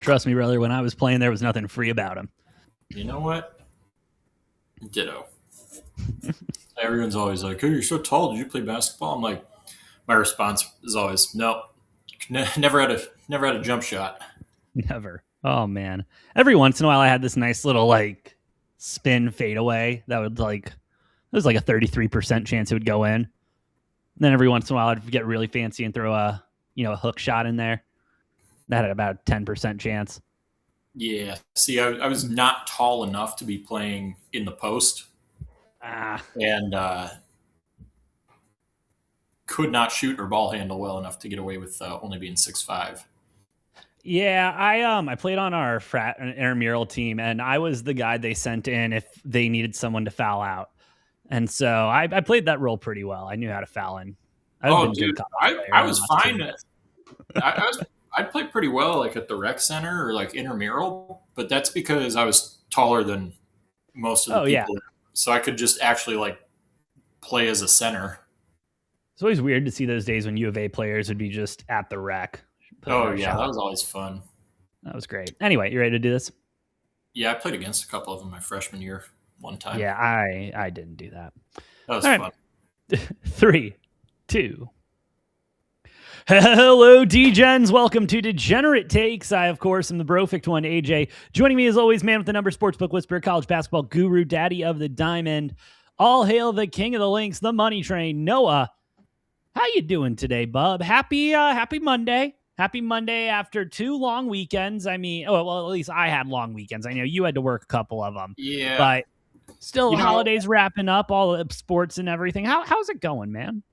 Trust me, brother, when I was playing, there was nothing free about him. You know what? Ditto. Everyone's always like, "Oh, you're so tall. Did you play basketball?" I'm like, my response is always, "No, never had a jump shot." Never. Oh man. Every once in a while I had this nice little like spin fadeaway that would like it was like a 33% chance it would go in. And then every once in a while I'd get really fancy and throw a hook shot in there. That had about a 10% chance. Yeah. See, I was not tall enough to be playing in the post. And could not shoot or ball handle well enough to get away with only being 6'5". Yeah, I played on our frat intramural team, and I was the guy they sent in if they needed someone to foul out. And so I played that role pretty well. I knew how to foul in. Dude, I was fine. I'd play pretty well like at the rec center or like intramural, but that's because I was taller than most of the people. Yeah. So I could just actually like play as a center. It's always weird to see those days when U of A players would be just at the rec. Oh yeah, that was always fun. That was great. Anyway, you ready to do this? Yeah, I played against a couple of them my freshman year one time. Yeah, I didn't do that. That was fun. 3, 2. Hello, D-Gens. Welcome to Degenerate Takes. I, of course, am the Brofict one, AJ. Joining me, as always, man with the number, sportsbook whisperer, college basketball guru, daddy of the diamond. All hail the king of the links, the money train, Noah. How you doing today, bub? Happy Monday. Happy Monday after 2 long weekends. I mean, at least I had long weekends. I know you had to work a couple of them. Yeah. But still, holidays wrapping up, all the sports and everything. How's it going, man?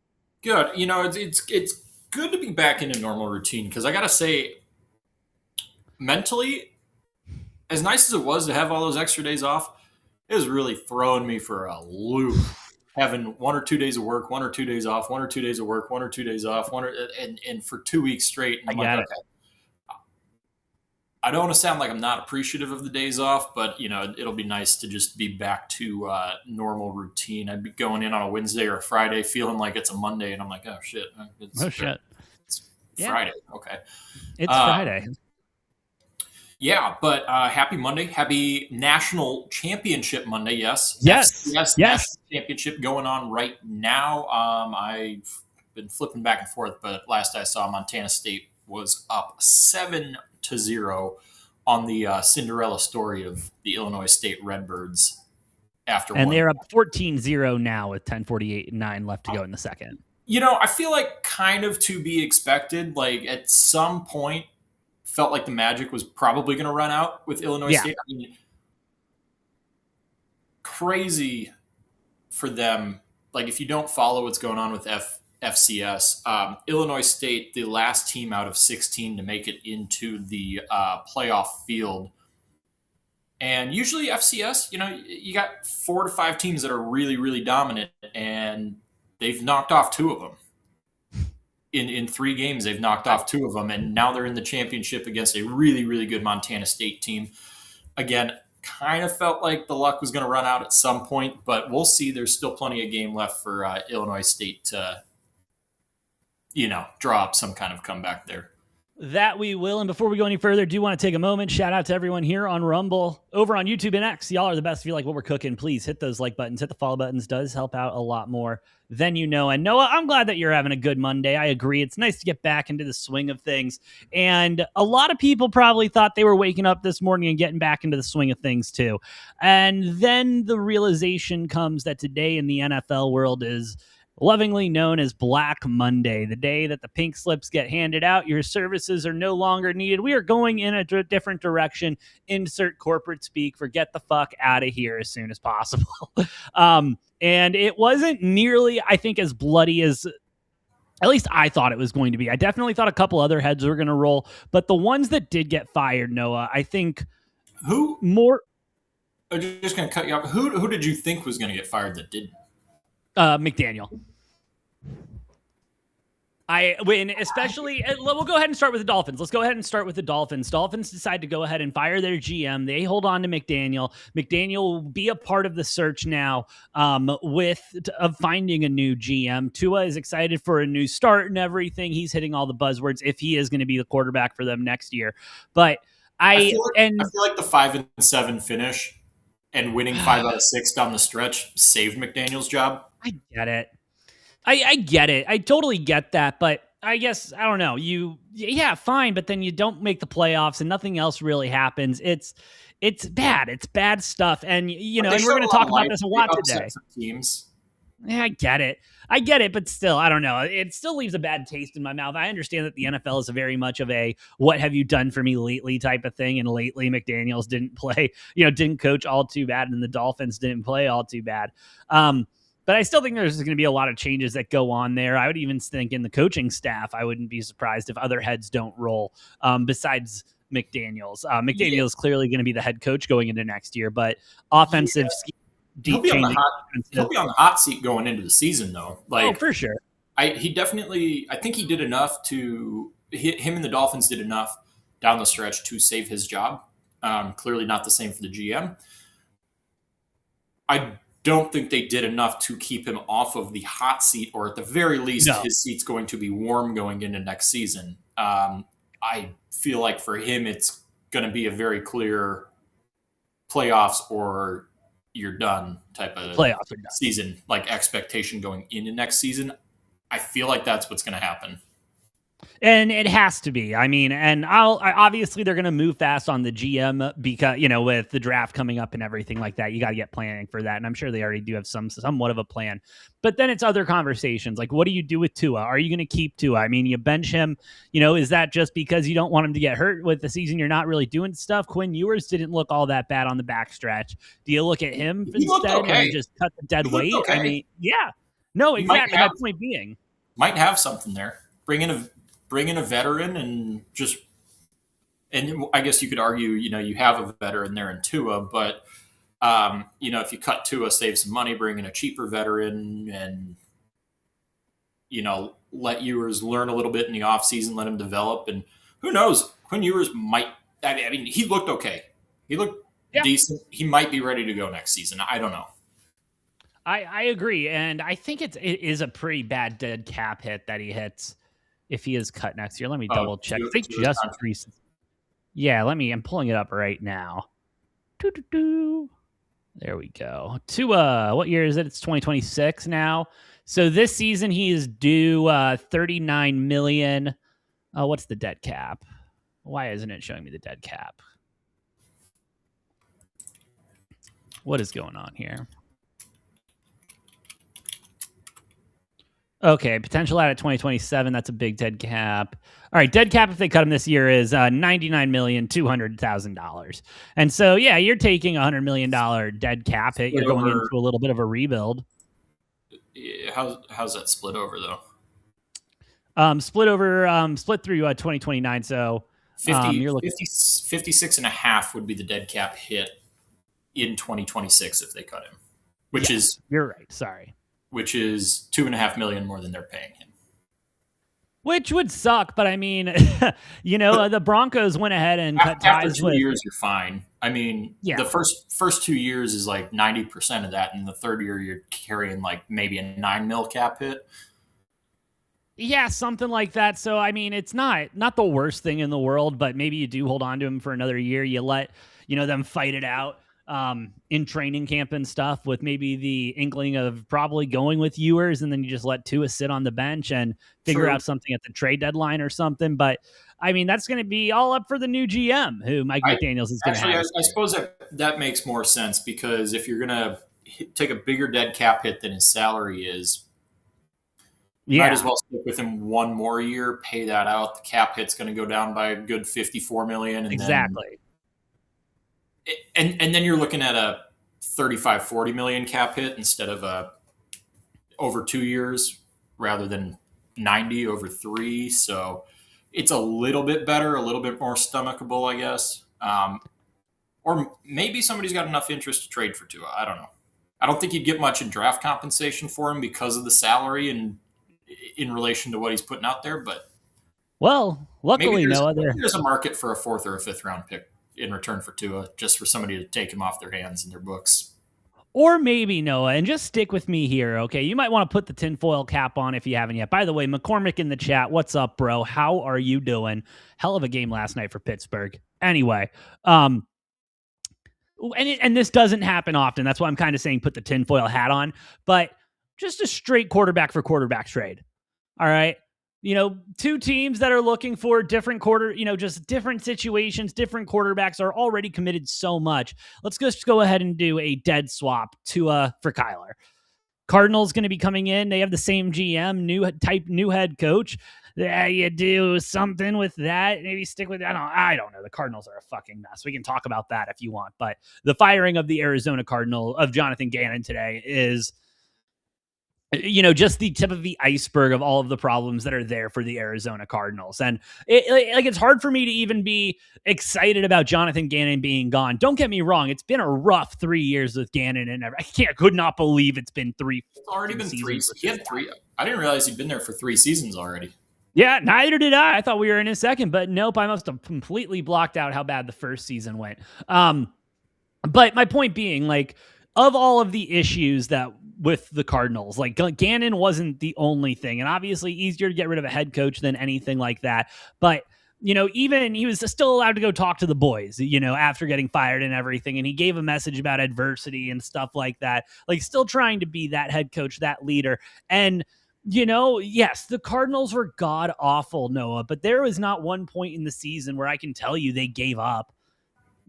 Good. It's good to be back in a normal routine because I got to say, mentally, as nice as it was to have all those extra days off, it was really throwing me for a loop. Having 1 or 2 days of work, 1 or 2 days off, 1 or 2 days of work, 1 or 2 days off, and for 2 weeks straight. And I'm like, okay. I don't want to sound like I'm not appreciative of the days off, but it'll be nice to just be back to normal routine. I'd be going in on a Wednesday or a Friday, feeling like it's a Monday, and I'm like, oh shit, it's Friday. Okay, it's Friday. Yeah, but happy Monday. Happy National Championship Monday. Yes. National Championship going on right now. I've been flipping back and forth, but last I saw, Montana State was up 7-0 on the Cinderella story of the Illinois State Redbirds. And they're up 14-0 now with 10:48-9 left to go in the second. I feel like kind of to be expected. Like at some point, felt like the magic was probably going to run out with Illinois State. I mean, crazy for them. Like if you don't follow what's going on with FCS, Illinois State, the last team out of 16 to make it into the playoff field. And usually FCS, you got 4 to 5 teams that are really, really dominant, and they've knocked off 2 of them. In 3 games, they've knocked off 2 of them, and now they're in the championship against a really, really good Montana State team. Again, kind of felt like the luck was going to run out at some point, but we'll see. There's still plenty of game left for Illinois State to, draw up some kind of comeback there. That we will. And before we go any further, do want to take a moment. Shout out to everyone here on Rumble, over on YouTube and X. Y'all are the best. If you like what we're cooking, please hit those like buttons, hit the follow buttons. Does help out a lot more than you know. And Noah, I'm glad that you're having a good Monday. I agree. It's nice to get back into the swing of things. And a lot of people probably thought they were waking up this morning and getting back into the swing of things too. And then the realization comes that today in the NFL world is lovingly known as Black Monday, the day that the pink slips get handed out. Your services are no longer needed. We are going in a different direction. Insert corporate speak for get the fuck out of here as soon as possible. And it wasn't nearly, I think, as bloody as at least I thought it was going to be. I definitely thought a couple other heads were going to roll, but the ones that did get fired, Noah, I think I'm just going to cut you off. Who did you think was going to get fired that didn't? McDaniel. We'll go ahead and start with the Dolphins. Let's go ahead and start with the Dolphins. Dolphins decide to go ahead and fire their GM. They hold on to McDaniel. McDaniel will be a part of the search now of finding a new GM. Tua is excited for a new start and everything. He's hitting all the buzzwords if he is going to be the quarterback for them next year. But I I feel like the 5-7 finish and winning 5 out of 6 down the stretch saved McDaniel's job. I get it. I get it. I totally get that, but I guess I don't know. Yeah, fine, but then you don't make the playoffs and nothing else really happens. It's bad. It's bad stuff, and But and they we're showed going a to lot talk of about life. this a They lot upset today. some teams. Yeah, I get it. I get it, but still, I don't know. It still leaves a bad taste in my mouth. I understand that the NFL is a very much of a "what have you done for me lately" type of thing, and lately McDaniels didn't play, didn't coach all too bad, and the Dolphins didn't play all too bad. But I still think there's going to be a lot of changes that go on there. I would even think in the coaching staff, I wouldn't be surprised if other heads don't roll besides McDaniels. McDaniels is clearly going to be the head coach going into next year, but offensive scheme, He'll be on the hot seat going into the season, though. Like, for sure. I think he did enough to him and the Dolphins did enough down the stretch to save his job. Clearly not the same for the GM. I don't think they did enough to keep him off of the hot seat, or at the very least, his seat's going to be warm going into next season. I feel like for him, it's going to be a very clear playoffs or you're done type of season, like expectation going into next season. I feel like that's what's going to happen. And it has to be. I mean, and obviously they're going to move fast on the GM because, with the draft coming up and everything like that, you got to get planning for that. And I'm sure they already do have somewhat of a plan. But then it's other conversations. Like, what do you do with Tua? Are you going to keep Tua? I mean, you bench him, is that just because you don't want him to get hurt with the season? You're not really doing stuff. Quinn Ewers didn't look all that bad on the backstretch. Do you look at him instead and just cut the dead weight? Okay. I mean, yeah. No, exactly. My point being. Might have something there. Bring in a veteran and I guess you could argue, you have a veteran there in Tua, but if you cut Tua, save some money, bring in a cheaper veteran and, let Ewers learn a little bit in the offseason, let him develop. And who knows, Quinn Ewers I mean, he looked okay. He looked decent. He might be ready to go next season. I don't know. I agree. And I think it is a pretty bad dead cap hit that he hits if he is cut next year. Let me double check. I think just recent. Yeah, I'm pulling it up right now. There we go. What year is it? It's 2026 now. So this season he is due $39 million. What's the dead cap? Why isn't it showing me the dead cap? What is going on here? Okay, potential out at 2027. That's a big dead cap. All right, dead cap if they cut him this year is $99,200,000. And so, yeah, you're taking $100 million dead cap hit. You're going into a little bit of a rebuild. How's that split over though? Split through 2029. So 56 and a half would be the dead cap hit in 2026 if they cut him, which is you're right. Sorry. Which is $2.5 million more than they're paying him. Which would suck, but I mean, the Broncos went ahead and cut ties after 2 years. You're fine. I mean, the first 2 years is like 90% of that, and the third year you're carrying like maybe a $9 million cap hit. Yeah, something like that. So I mean, it's not the worst thing in the world, but maybe you do hold on to him for another year. You let them fight it out. In training camp and stuff with maybe the inkling of probably going with Ewers, and then you just let Tua sit on the bench and figure out something at the trade deadline or something. But I mean, that's going to be all up for the new GM who Mike McDaniels is going to have. I suppose that makes more sense because if you're going to take a bigger dead cap hit than his salary is, might as well stick with him one more year, pay that out. The cap hit's going to go down by a good $54 million. And exactly. And then you're looking at a 35-40 million cap hit instead of over 2 years rather than 90 over 3. So it's a little bit better, a little bit more stomachable, I guess. Or maybe somebody's got enough interest to trade for Tua. I don't know. I don't think you'd get much in draft compensation for him because of the salary and in relation to what he's putting out there. But luckily, there's a market for a 4th or a 5th round pick in return for Tua, just for somebody to take him off their hands in their books. Or maybe, Noah, and just stick with me here, okay? You might want to put the tinfoil cap on if you haven't yet. By the way, McCormick in the chat, what's up, bro? How are you doing? Hell of a game last night for Pittsburgh. Anyway, and this doesn't happen often. That's why I'm kind of saying put the tinfoil hat on, but just a straight quarterback for quarterback trade. All right. Two teams that are looking for different just different situations, different quarterbacks are already committed so much. Let's just go ahead and do a dead swap for Kyler. Cardinals going to be coming in. They have the same GM, new head coach. You do something with that. Maybe stick with. I don't know. The Cardinals are a fucking mess. We can talk about that if you want. But the firing of the Arizona Cardinal of Jonathan Gannon today is, just the tip of the iceberg of all of the problems that are there for the Arizona Cardinals. And it's hard for me to even be excited about Jonathan Gannon being gone. Don't get me wrong. It's been a rough 3 years with Gannon, and could not believe it's been three. It's already been three. He had three. I didn't realize he'd been there for 3 seasons already. Yeah, neither did I. I thought we were in his second, but nope. I must have completely blocked out how bad the first season went. But my point being, of all of the issues that with the Cardinals, Gannon wasn't the only thing, and obviously easier to get rid of a head coach than anything like that. But even he was still allowed to go talk to the boys, after getting fired and everything. And he gave a message about adversity and stuff like that, still trying to be that head coach, that leader. And yes, the Cardinals were god awful, Noah, but there was not one point in the season where I can tell you they gave up.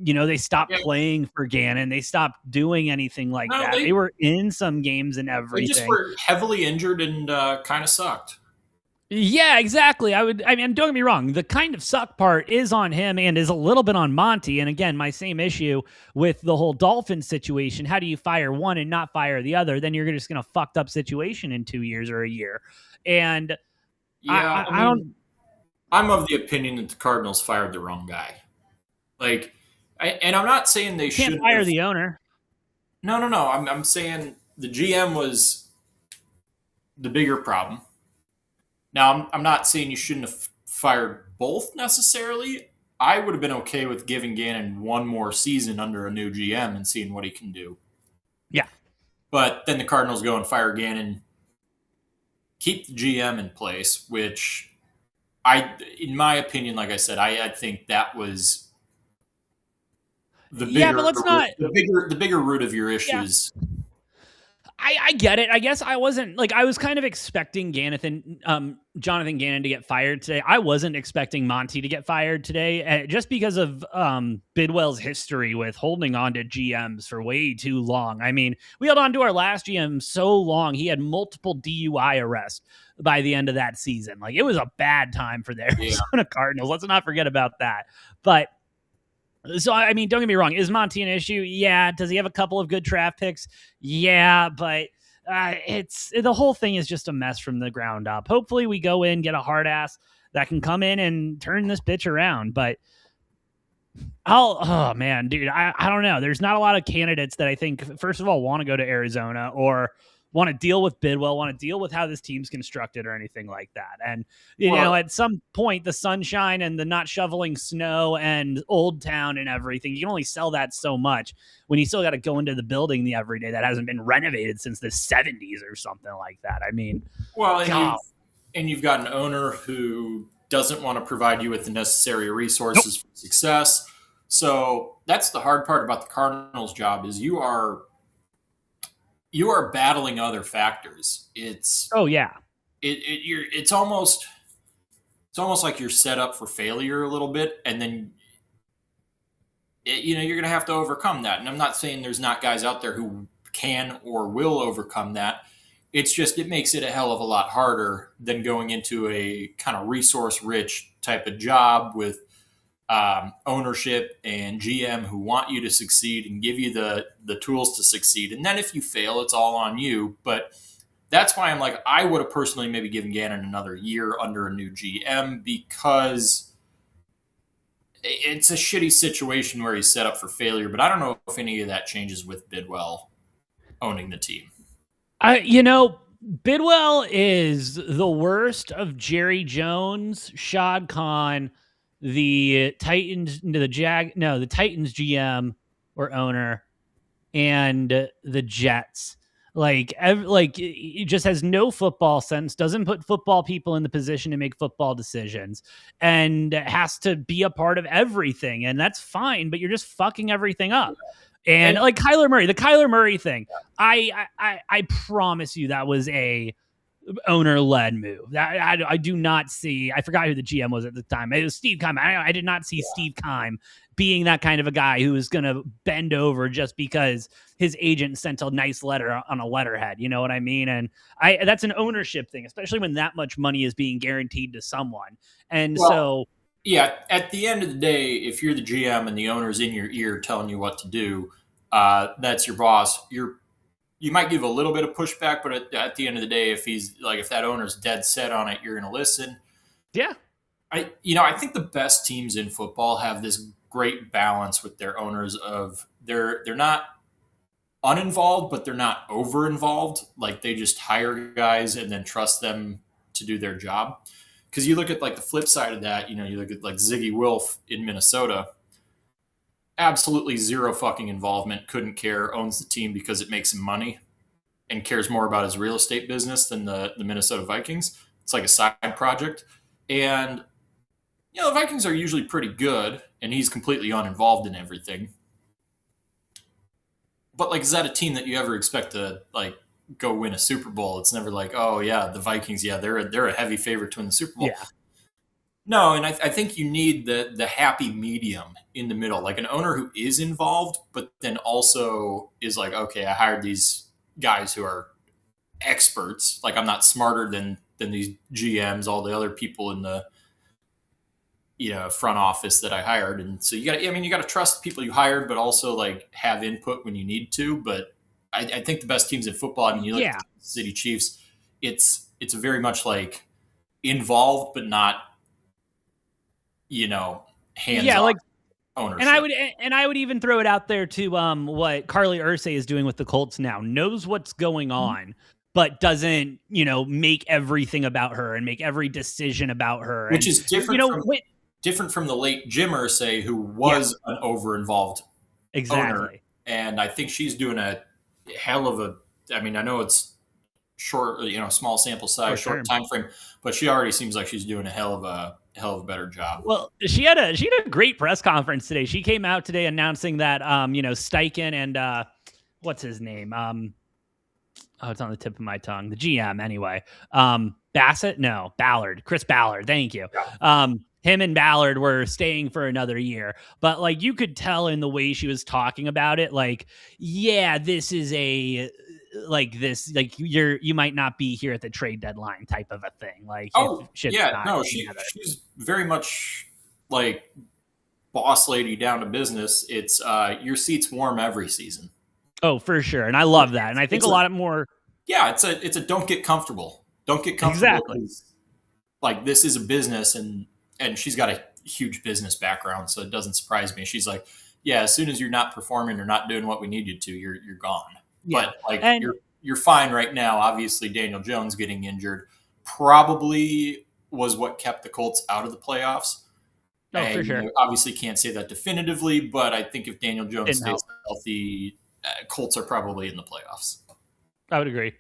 They stopped playing for Gannon. They stopped doing anything like that. They were in some games and everything. They just were heavily injured and kind of sucked. Yeah, exactly. Don't get me wrong. The kind of suck part is on him and is a little bit on Monty. And again, my same issue with the whole Dolphins situation. How do you fire one and not fire the other? Then you're just going to fucked up situation in 2 years or a year. And yeah, I don't. I'm of the opinion that the Cardinals fired the wrong guy. And I'm not saying they shouldn't fire the owner. No. I'm saying the GM was the bigger problem. Now, I'm not saying you shouldn't have fired both necessarily. I would have been okay with giving Gannon one more season under a new GM and seeing what he can do. Yeah. But then the Cardinals go and fire Gannon, keep the GM in place, which in my opinion, like I said, I think that was the bigger root of your issues. Yeah. I get it. I guess I wasn't I was kind of expecting Jonathan Gannon to get fired today. I wasn't expecting Monty to get fired today, just because of Bidwell's history with holding on to GMs for way too long. I mean, we held on to our last GM so long. He had multiple DUI arrests by the end of that season. It was a bad time for the Arizona Cardinals. Let's not forget about that. But so, don't get me wrong. Is Monty an issue? Yeah. Does he have a couple of good draft picks? Yeah, but the whole thing is just a mess from the ground up. Hopefully we go in, get a hard ass that can come in and turn this bitch around. But oh man, dude, I don't know. There's not a lot of candidates that I think, first of all, want to go to Arizona or want to deal with Bidwell, want to deal with how this team's constructed or anything like that. And, at some point, the sunshine and the not shoveling snow and Old Town and everything, you can only sell that so much when you still got to go into the building every day that hasn't been renovated since the 70s or something like that. I mean, you've got an owner who doesn't want to provide you with the necessary resources for success. So that's the hard part about the Cardinals' job is you are battling other factors. It's almost like you're set up for failure a little bit, and then you're going to have to overcome that. And I'm not saying there's not guys out there who can or will overcome that. It's just it makes it a hell of a lot harder than going into a kind of resource rich type of job with ownership and GM who want you to succeed and give you the tools to succeed. And then if you fail, it's all on you. But that's why I'm I would have personally maybe given Gannon another year under a new GM because it's a shitty situation where he's set up for failure. But I don't know if any of that changes with Bidwell owning the team. Bidwell is the worst of Jerry Jones, Shad Khan, the Titans GM or owner, and the Jets. Like it just has no football sense, doesn't put football people in the position to make football decisions, and has to be a part of everything. And that's fine, but you're just fucking everything up. And And like Kyler Murray, the Kyler Murray thing, I promise you that was a owner led move. I do not see. I forgot who the GM was at the time. It was Steve Keim. I did not see Steve Keim being that kind of a guy who was going to bend over just because his agent sent a nice letter on a letterhead. You know what I mean? And that's an ownership thing, especially when that much money is being guaranteed to someone. And well, so, yeah, at the end of the day, if you're the GM and the owner's in your ear telling you what to do, that's your boss. You might give a little bit of pushback, but at the end of the day, if that owner's dead set on it, you're going to listen. yeah, I think the best teams in football have this great balance with their owners of they're not uninvolved, but they're not over involved. Like they just hire guys and then trust them to do their job. Because you look at like the flip side of that, you look at like Ziggy Wilf in Minnesota, absolutely zero fucking involvement, couldn't care, owns the team because it makes him money, and cares more about his real estate business than the Minnesota Vikings. It's like a side project. And the Vikings are usually pretty good, and he's completely uninvolved in everything. But like, is that a team that you ever expect to like go win a Super Bowl? It's never like, oh yeah, the Vikings, yeah, they're a heavy favorite to win the Super Bowl. yeah, No, and I think you need the happy medium in the middle, like an owner who is involved, but then also is like, okay, I hired these guys who are experts. Like I'm not smarter than these GMs, all the other people in the front office that I hired. And so you got to trust the people you hired, but also like have input when you need to. But I think the best teams in football, I mean, you look at yeah. the City Chiefs, it's very much like involved, but not, hands Yeah, on like, ownership. and I would even throw it out there to what Carly Ursay is doing with the Colts now. Knows what's going on, but doesn't, make everything about her and make every decision about her. Which And is different from the late Jim Irsay, who yeah, was an over involved owner. exactly. And I think she's doing a hell of a, I mean, I know it's short, small sample size, Short short term. time frame, but she already seems like she's doing a hell of a better job. Well, she had a great press conference today. She came out today announcing that Steichen and what's his name? Oh, it's on the tip of my tongue. The GM anyway. Bassett? No, Ballard. Chris Ballard. Thank you. Him and Ballard were staying for another year. But like you could tell in the way she was talking about it, like, yeah, this is a like this, like you might not be here at the trade deadline type of a thing. Like if Oh shit's yeah, not no, together. she's very much like boss lady down to business. It's your seat's warm every season. Oh, for sure. And I love that. And I think It's a a lot more yeah, it's a don't get comfortable. Don't get comfortable. exactly. Like this is a business, and she's got a huge business background, so it doesn't surprise me. She's like, yeah, as soon as you're not performing or not doing what we need you to, you're gone. Yeah. But like And you're fine right now. Obviously, Daniel Jones getting injured probably was what kept the Colts out of the playoffs. oh, for And sure. obviously can't say that definitively, but I think if Daniel Jones Didn't stays help. healthy, Colts are probably in the playoffs. I would agree.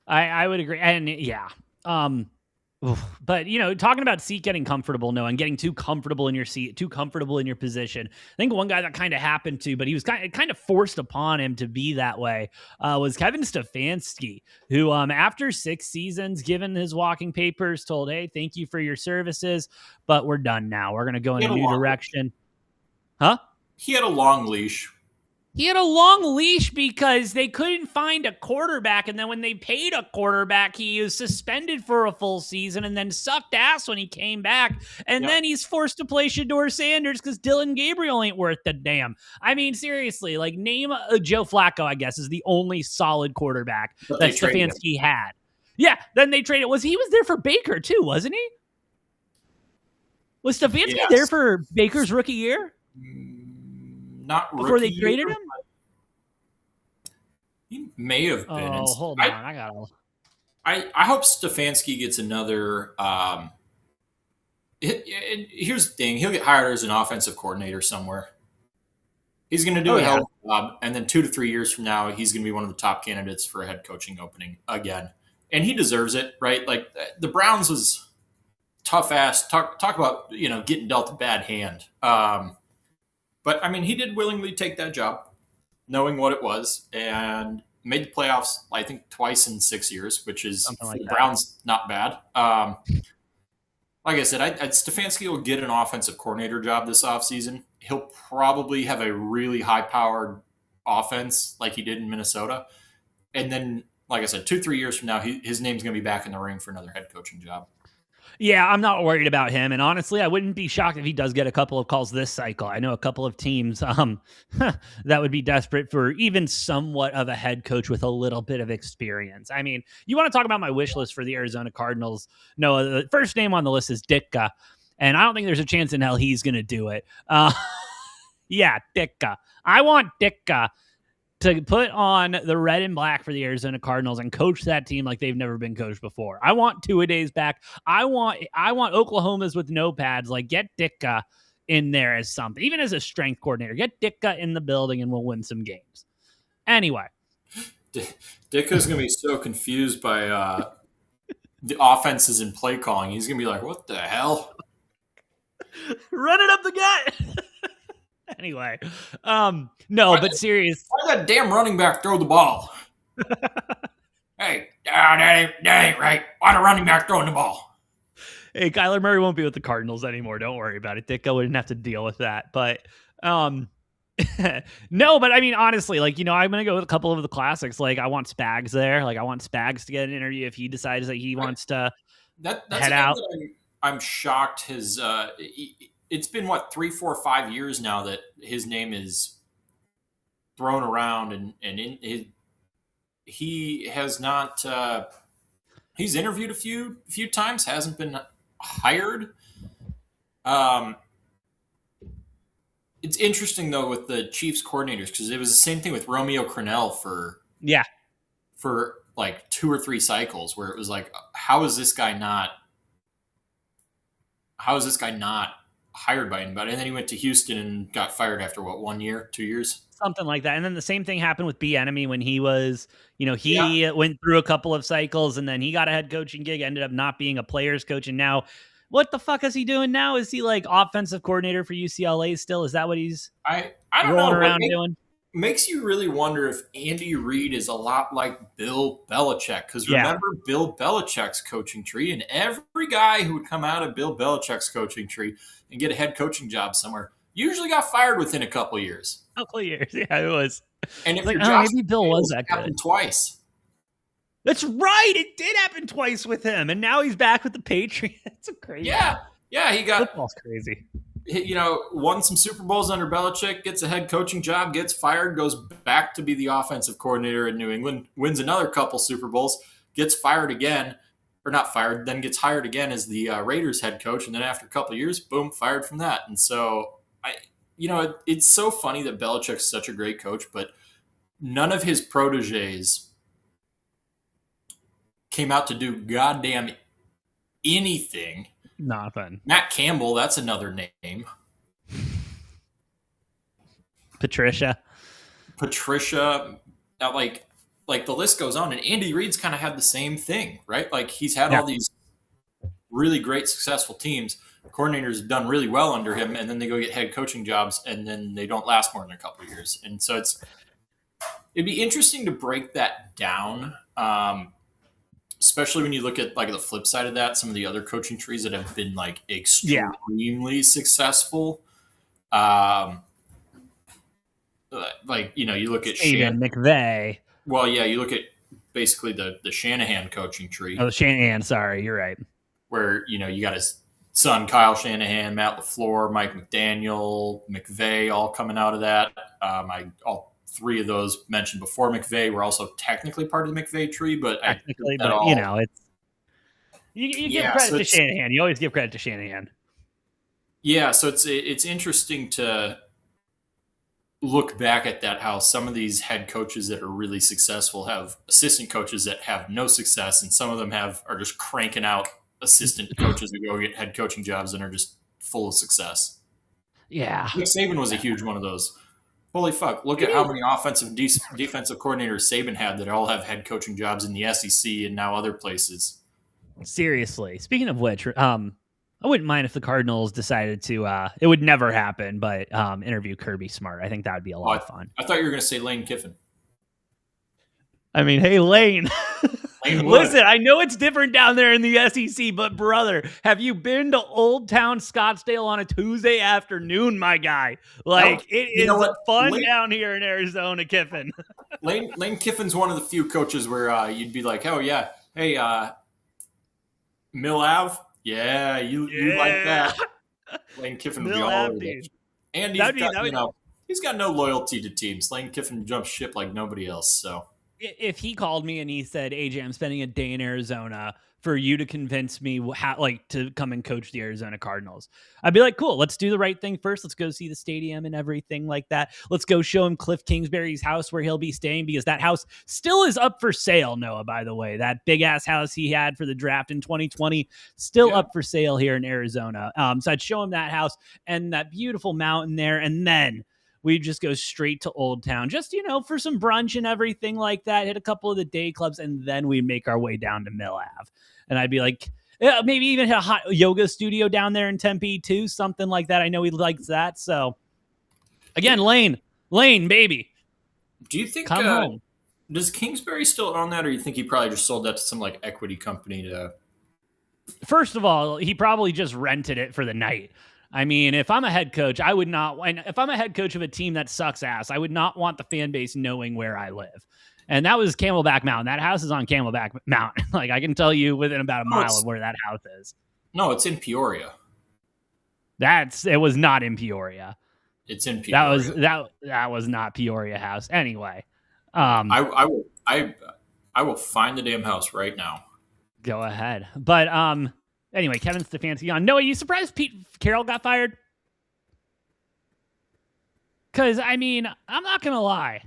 I would agree. And yeah. But talking about seat getting comfortable, no, and getting too comfortable in your seat, too comfortable in your position. I think one guy that kind of happened to, but he was kind of forced upon him to be that way, was Kevin Stefanski, who after 6 seasons, given his walking papers, told, "Hey, thank you for your services, but we're done now. We're gonna go in a new direction." Huh? He had a long leash. He had a long leash because they couldn't find a quarterback. And then when they paid a quarterback, he was suspended for a full season and then sucked ass when he came back. And Yep. then he's forced to play Shador Sanders because Dylan Gabriel ain't worth the damn. I mean, seriously, like name Joe Flacco, I guess, is the only solid quarterback But that they traded him. Stefanski had. Yeah, then they traded. He was there for Baker too, wasn't he? Was Stefanski Yes. there for Baker's rookie year Not before they rookie traded year, him? He may have been. Oh, hold on. I gotta. I hope Stefanski gets another. Here's the thing: he'll get hired as an offensive coordinator somewhere. He's going to do Oh a hell yeah. of a job, and then 2 to 3 years from now, he's going to be one of the top candidates for a head coaching opening again, and he deserves it, right? Like the Browns was tough ass. Talk about getting dealt a bad hand. But I mean, he did willingly take that job, knowing what it was, and made the playoffs. I think twice in 6 years, which is Something for like the that. Browns not bad. Like I said, Stefanski will get an offensive coordinator job this offseason. He'll probably have a really high powered offense like he did in Minnesota. And then, like I said, 2, 3 years from now, his name's going to be back in the ring for another head coaching job. Yeah, I'm not worried about him. And honestly, I wouldn't be shocked if he does get a couple of calls this cycle. I know a couple of teams that would be desperate for even somewhat of a head coach with a little bit of experience. I mean, you want to talk about my wish list for the Arizona Cardinals? No, the first name on the list is Ditka. And I don't think there's a chance in hell he's going to do it. Yeah, Ditka. I want Ditka to put on the red and black for the Arizona Cardinals and coach that team like they've never been coached before. I want two-a-days back. I want Oklahoma's with no pads. Like, get Ditka in there as something, even as a strength coordinator. Get Ditka in the building and we'll win some games. Anyway. Ditka's going to be so confused by the offenses and play calling. He's going to be like, what the hell? Run it up the gut. Anyway, no, but serious. Why that damn running back throw the ball? Hey, that ain't right. Why the running back throwing the ball? Hey, Kyler Murray won't be with the Cardinals anymore. Don't worry about it. Ditka wouldn't have to deal with that. But no, but I mean, honestly, like, I'm going to go with a couple of the classics. Like, I want Spags there. Like, I want Spags to get an interview if he decides that he wants to that's head out. That I'm shocked his it's been 3, 4, 5 years now that his name is thrown around, and he has not. He's interviewed a few times, hasn't been hired. It's interesting though with the Chiefs coordinators, because it was the same thing with Romeo Crennel for like 2 or 3 cycles, where it was like, how is this guy not hired by anybody? And then he went to Houston and got fired after 1 year, 2 years? Something like that. And then the same thing happened with Bieniemy when he was, he went through a couple of cycles and then he got a head coaching gig, ended up not being a player's coach. And now what the fuck is he doing now? Is he like offensive coordinator for UCLA still? Is that what he's I don't rolling know, around doing? Makes you really wonder if Andy Reid is a lot like Bill Belichick. Because remember Bill Belichick's coaching tree, and every guy who would come out of Bill Belichick's coaching tree and get a head coaching job somewhere usually got fired within a couple of years. Yeah, it was. And if like, maybe Bill was that good. Happened twice. That's right. It did happen twice with him, and now he's back with the Patriots. It's crazy. Yeah, he got football's crazy. Won some Super Bowls under Belichick, gets a head coaching job, gets fired, goes back to be the offensive coordinator in New England, wins another couple Super Bowls, gets fired again, or not fired, then gets hired again as the Raiders head coach, and then after a couple of years, boom, fired from that. And so, it's so funny that Belichick's such a great coach, but none of his proteges came out to do goddamn anything. Nothing. Matt Campbell, that's another name. Patricia, like the list goes on. And Andy Reid's kind of had the same thing, right? Like he's had all these really great, successful teams. Coordinators have done really well under him, and then they go get head coaching jobs, and then they don't last more than a couple of years. And so it'd be interesting to break that down. Especially when you look at like the flip side of that, some of the other coaching trees that have been like extremely successful. Like, you look at McVay. Well, yeah, you look at basically the Shanahan coaching tree. Oh, Shanahan, sorry, you're right. Where, you got his son, Kyle Shanahan, Matt LaFleur, Mike McDaniel, McVay, all coming out of that. All 3 of those mentioned before McVay were also technically part of the McVay tree, but technically, it's you give credit to Shanahan. You always give credit to Shanahan. Yeah, so it's interesting to look back at that, how some of these head coaches that are really successful have assistant coaches that have no success, and some of them are just cranking out assistant coaches who go get head coaching jobs and are just full of success. Yeah. Nick Saban was a huge one of those. Holy fuck! Look at how many defensive coordinators Saban had that all have head coaching jobs in the SEC and now other places. Seriously. Speaking of which, I wouldn't mind if the Cardinals decided to. It would never happen, but interview Kirby Smart. I think that would be a lot of fun. I thought you were going to say Lane Kiffin. I mean, hey, Lane. Lane Listen, I know it's different down there in the SEC, but brother, have you been to Old Town Scottsdale on a Tuesday afternoon, my guy? Like, it is fun down here in Arizona, Kiffin. Lane Kiffin's one of the few coaches where you'd be like, oh, yeah, hey, Mill Ave? Yeah, you like that. Lane Kiffin would be all over that. And he's got no loyalty to teams. Lane Kiffin jumps ship like nobody else, so. If he called me and he said, AJ, I'm spending a day in Arizona for you to convince me to come and coach the Arizona Cardinals, I'd be like, cool, let's do the right thing first. Let's go see the stadium and everything like that. Let's go show him Cliff Kingsbury's house where he'll be staying, because that house still is up for sale, Noah, by the way. That big-ass house he had for the draft in 2020, still up for sale here in Arizona. So I'd show him that house and that beautiful mountain there, and then we just go straight to Old Town, just, for some brunch and everything like that, hit a couple of the day clubs, and then we make our way down to Mill Ave. And I'd be like, maybe even hit a hot yoga studio down there in Tempe too, something like that. I know he likes that. So, again, Lane, baby. Do you think, come home. Does Kingsbury still own that, or you think he probably just sold that to some equity company to? First of all, he probably just rented it for the night. I mean, if I'm a head coach, I would not. And if I'm a head coach of a team that sucks ass, I would not want the fan base knowing where I live. And that was Camelback Mountain. That house is on Camelback Mountain. I can tell you within about a mile of where that house is. No, it's in Peoria. It was not in Peoria. It's in Peoria. That was not Peoria House. Anyway, I will find the damn house right now. Go ahead. But anyway, Kevin Stefanski on. Noah, you surprised Pete Carroll got fired? Because, I mean, I'm not going to lie.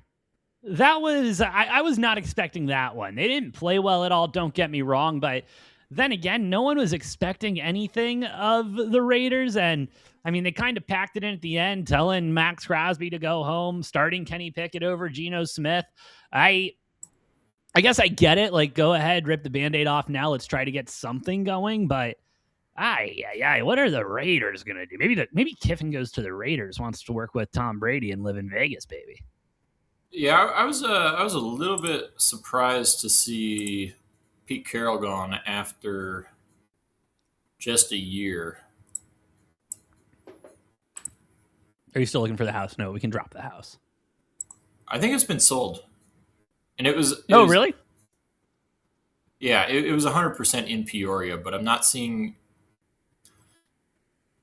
That was, I was not expecting that one. They didn't play well at all, don't get me wrong. But then again, no one was expecting anything of the Raiders. And, I mean, they kind of packed it in at the end, telling Max Crosby to go home, starting Kenny Pickett over Geno Smith. I guess I get it. Go ahead, rip the Band-Aid off now. Let's try to get something going. But, what are the Raiders going to do? Maybe Kiffin goes to the Raiders, wants to work with Tom Brady and live in Vegas, baby. Yeah, I was a little bit surprised to see Pete Carroll gone after just a year. Are you still looking for the house? No, we can drop the house. I think it's been sold. And it was... really? Yeah, it was 100% in Peoria, but I'm not seeing...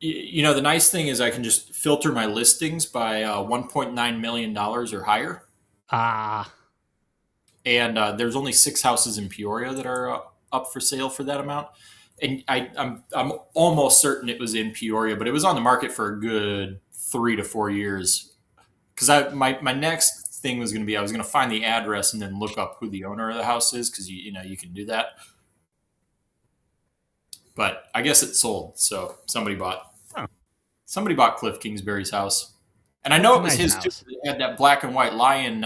the nice thing is I can just filter my listings by $1.9 million or higher. And there's only 6 houses in Peoria that are up for sale for that amount. And I'm almost certain it was in Peoria, but it was on the market for a good 3 to 4 years. Because my next thing was going to be I was going to find the address and then look up who the owner of the house is, because you can do that. But I guess it sold, so somebody bought Cliff Kingsbury's house. And I know it was his too. It had that black and white lion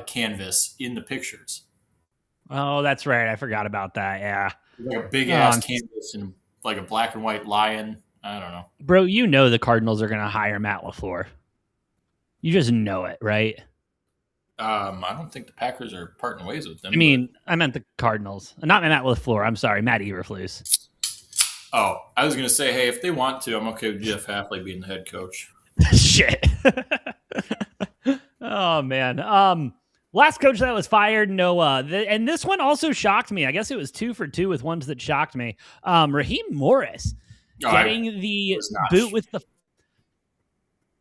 canvas in the pictures. Oh, that's right. I forgot about that. Yeah. Like a big ass canvas and like a black and white lion. I don't know. Bro, the Cardinals are going to hire Matt LaFleur. You just know it, right? I don't think the Packers are parting ways with them. I mean, I meant the Cardinals. Not Matt LaFleur. I'm sorry, Matt Eberflus. Oh, I was going to say, hey, if they want to, I'm okay with Jeff Hafley being the head coach. Shit. Oh, man. Last coach that was fired, Noah. And this one also shocked me. I guess it was 2 for 2 with ones that shocked me. Raheem Morris getting the boot with the...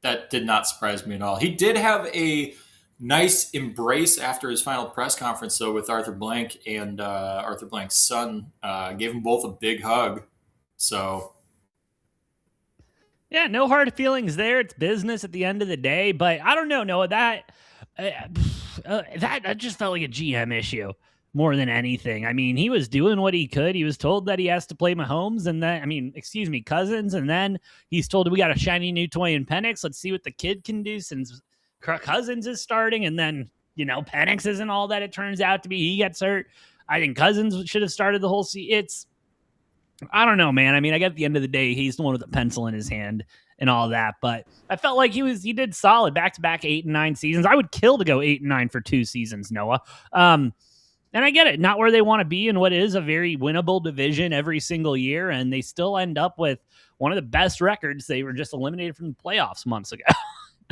That did not surprise me at all. He did have a nice embrace after his final press conference, though, with Arthur Blank, and Arthur Blank's son gave them both a big hug. So... Yeah, no hard feelings there. It's business at the end of the day. But I don't know, Noah. That just felt like a GM issue more than anything. I mean, he was doing what he could. He was told that he has to play Mahomes, and then, Cousins, and then he's told we got a shiny new toy in Penix. Let's see what the kid can do since Kirk Cousins is starting, and then Penix isn't all that it turns out to be. He gets hurt. I think Cousins should have started the whole season. I don't know, man. I mean, I get at the end of the day, he's the one with a pencil in his hand and all that, but I felt like he did solid back to back 8 and 9 seasons. I would kill to go 8 and 9 for 2 seasons, Noah. And I get it, not where they want to be in what is a very winnable division every single year, and they still end up with one of the best records. They were just eliminated from the playoffs months ago.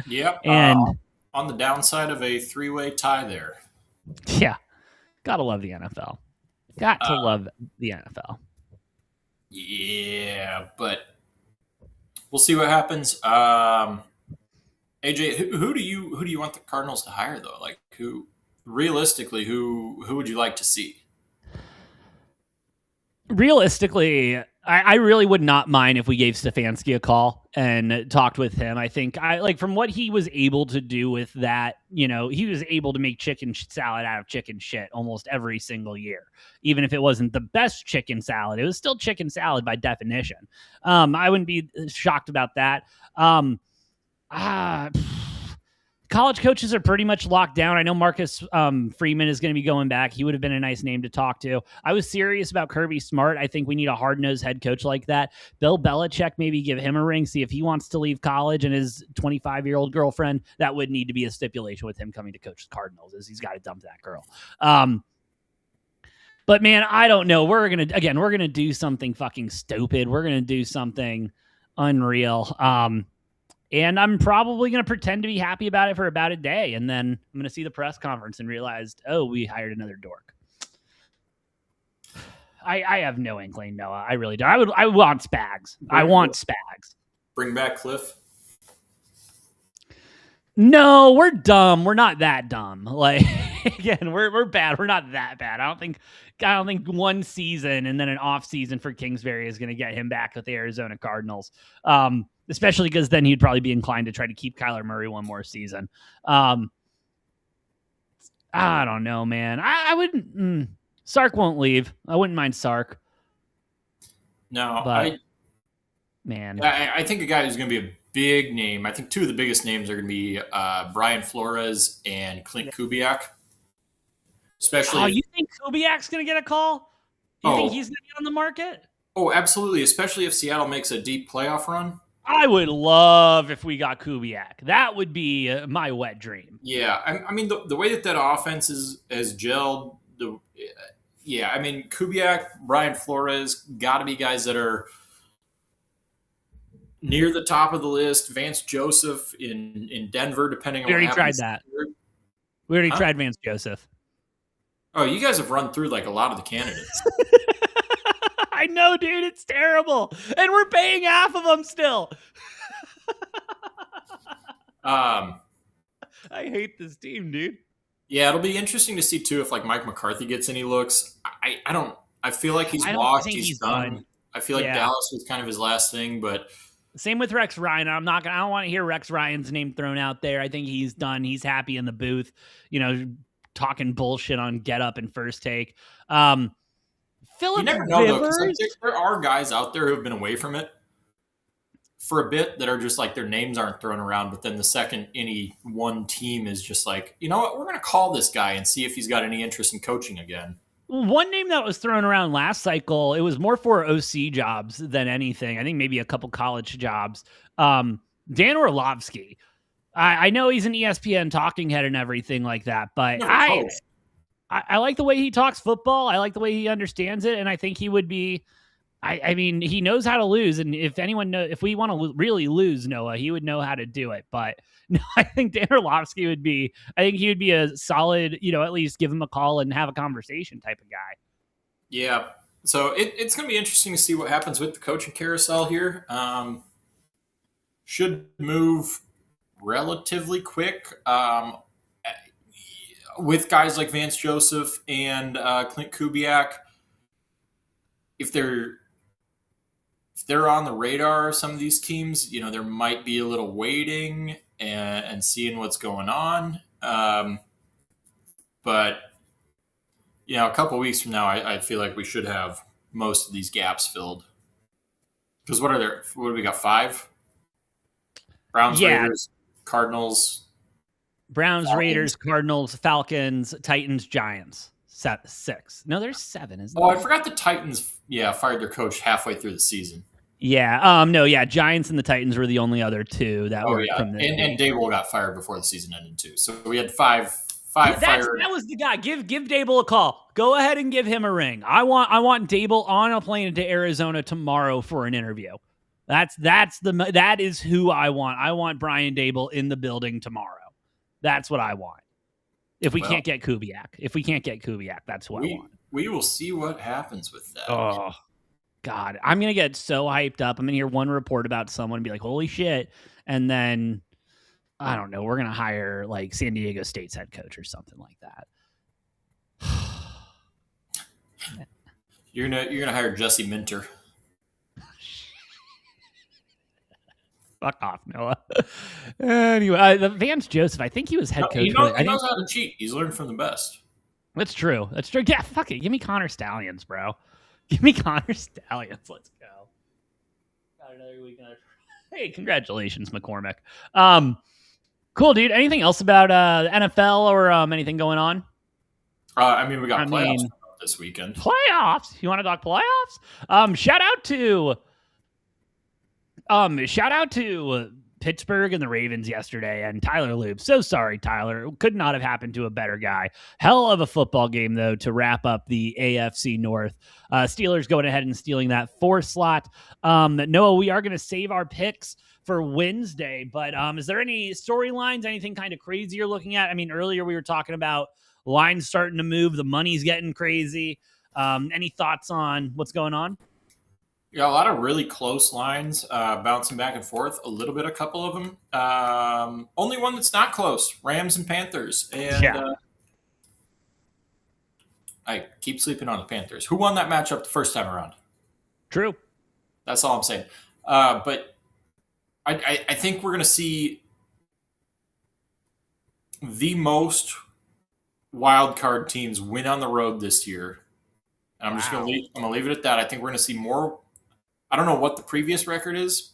Yep. And on the downside of a 3-way tie there. Yeah, gotta love the NFL. Got to love the NFL. Yeah, but we'll see what happens. AJ, who do you want the Cardinals to hire though? Like who would you like to see? Realistically, I really would not mind if we gave Stefanski a call and talked with him. I think from what he was able to do with that, he was able to make chicken salad out of chicken shit almost every single year. Even if it wasn't the best chicken salad, it was still chicken salad by definition. I wouldn't be shocked about that. College coaches are pretty much locked down. I know Marcus Freeman is going to be going back. He would have been a nice name to talk to. I was serious about Kirby Smart. I think we need a hard-nosed head coach like that. Bill Belichick, maybe give him a ring, see if he wants to leave college and his 25-year-old girlfriend. That would need to be a stipulation with him coming to coach the Cardinals, as he's got to dump that girl. But, man, I don't know. We're going to do something fucking stupid. We're going to do something unreal. And I'm probably going to pretend to be happy about it for about a day. And then I'm going to see the press conference and realize, oh, we hired another dork. I have no inkling, Noah. I really don't. I want Spags. I want Spags. Bring back Cliff. No, we're dumb. We're not that dumb. Like, again, we're bad. We're not that bad. I don't think one season and then an off season for Kingsbury is going to get him back with the Arizona Cardinals. Especially because then he'd probably be inclined to try to keep Kyler Murray one more season. I don't know, man. I wouldn't. Sark won't leave. I wouldn't mind Sark. No, but I think a guy who's going to be a big name. I think two of the biggest names are going to be Brian Flores and Clint Kubiak. Especially, you think Kubiak's going to get a call? You think he's going to get on the market? Oh, absolutely. Especially if Seattle makes a deep playoff run. I would love if we got Kubiak. That would be my wet dream. Yeah, I mean the way that offense has gelled. I mean Kubiak, Brian Flores, got to be guys that are near the top of the list. Vance Joseph in Denver, depending on. We already tried that. We already tried Vance Joseph. Oh, you guys have run through like a lot of the candidates. I know, dude. It's terrible. And we're paying half of them still. I hate this team, dude. Yeah, it'll be interesting to see, too, if like Mike McCarthy gets any looks. I feel like he's washed. He's done. I feel like Dallas was kind of his last thing, but... Same with Rex Ryan. I don't want to hear Rex Ryan's name thrown out there. I think he's done. He's happy in the booth, talking bullshit on Get Up and First Take. Philip you never know, though, because there are guys out there who have been away from it for a bit that are just like their names aren't thrown around, but then the second any one team is just like, you know what, we're going to call this guy and see if he's got any interest in coaching again. One name that was thrown around last cycle, it was more for OC jobs than anything. I think maybe a couple college jobs. Dan Orlovsky. I know he's an ESPN talking head and everything like that, but I like the way he talks football. I like the way he understands it, and I think he would be. I mean, he knows how to lose, and if we want to really lose, Noah, he would know how to do it. But no, I think Dan Orlovsky would be. I think he would be a solid, at least give him a call and have a conversation type of guy. Yeah. So it's going to be interesting to see what happens with the coaching carousel here. Should move relatively quick. With guys like Vance Joseph and Clint Kubiak, if they're on the radar of some of these teams, there might be a little waiting and seeing what's going on. But a couple of weeks from now, I feel like we should have most of these gaps filled. Because what do we got? 5? Browns, Raiders, Cardinals. Browns, Falcons? Raiders, Cardinals, Falcons, Titans, Giants. 6. No, there's 7, isn't Oh, there? I forgot the Titans. Yeah, fired their coach halfway through the season. Yeah. No, yeah. Giants and the Titans were the only other 2 that Oh weren't yeah, from this and week. Dable got fired before the season ended too. So we had five Yeah, fired. that was the guy. Give Dable a call. Go ahead and give him a ring. I want Dable on a plane to Arizona tomorrow for an interview. That is who I want. I want Brian Dable in the building tomorrow. That's what I want. If we can't get Kubiak, that's what I want. We will see what happens with that. Oh God, I'm gonna get so hyped up. I'm gonna hear one report about someone and be like, "Holy shit!" And then I don't know. We're gonna hire like San Diego State's head coach or something like that. You're gonna hire Jesse Minter. Fuck off, Noah. Anyway, the Vance Joseph, I think he was head coach. He knows how to cheat. He's learned from the best. That's true. Yeah, fuck it. Give me Connor Stallions, bro. Give me Connor Stallions. Let's go. Got another week. Hey, congratulations, McCormick. Cool, dude. Anything else about NFL or anything going on? We got playoffs this weekend. Playoffs? You want to talk playoffs? Shout out to Pittsburgh and the Ravens yesterday and Tyler Loop. So sorry, Tyler. It could not have happened to a better guy. Hell of a football game, though, to wrap up the AFC North. Steelers going ahead and stealing that 4 slot. Noah, we are going to save our picks for Wednesday, but is there any storylines, anything kind of crazy you're looking at? I mean, earlier we were talking about lines starting to move. The money's getting crazy. Any thoughts on what's going on? Yeah, a lot of really close lines, bouncing back and forth. A couple of them. Only one that's not close: Rams and Panthers. And I keep sleeping on the Panthers. Who won that matchup the first time around? True. That's all I'm saying. But I think we're going to see the most wild card teams win on the road this year. And I'm just going to leave it at that. I think we're going to see more. I don't know what the previous record is.